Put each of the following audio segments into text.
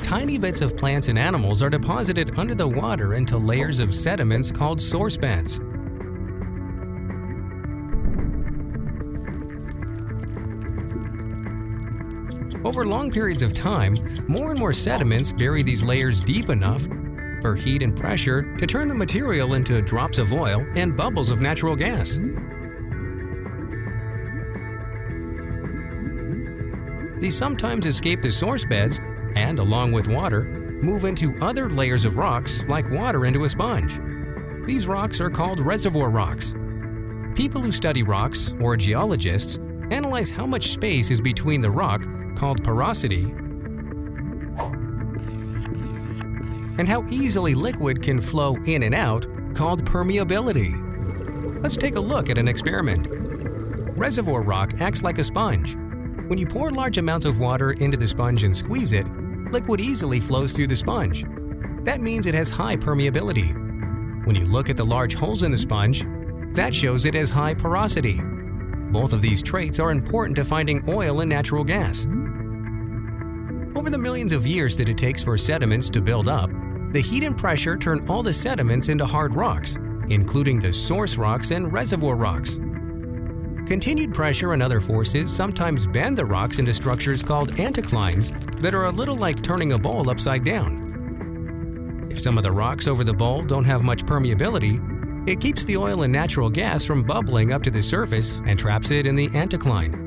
Tiny bits of plants and animals are deposited under the water into layers of sediments called source beds. Over long periods of time, more and more sediments bury these layers deep enough for heat and pressure to turn the material into drops of oil and bubbles of natural gas. These sometimes escape the source beds and, along with water, move into other layers of rocks like water into a sponge. These rocks are called reservoir rocks. People who study rocks, or geologists, analyze how much space is between the rock, called porosity, and how easily liquid can flow in and out, called permeability. Let's take a look at an experiment. Reservoir rock acts like a sponge. When you pour large amounts of water into the sponge and squeeze it, liquid easily flows through the sponge. That means it has high permeability. When you look at the large holes in the sponge, that shows it has high porosity. Both of these traits are important to finding oil and natural gas. Over the millions of years that it takes for sediments to build up, the heat and pressure turn all the sediments into hard rocks, including the source rocks and reservoir rocks. Continued pressure and other forces sometimes bend the rocks into structures called anticlines that are a little like turning a bowl upside down. If some of the rocks over the bowl don't have much permeability, it keeps the oil and natural gas from bubbling up to the surface and traps it in the anticline.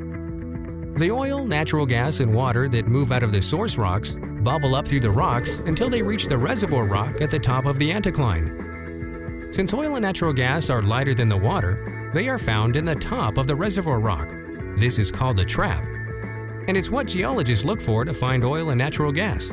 The oil, natural gas, and water that move out of the source rocks bubble up through the rocks until they reach the reservoir rock at the top of the anticline. Since oil and natural gas are lighter than the water, they are found in the top of the reservoir rock. This is called a trap, and it's what geologists look for to find oil and natural gas.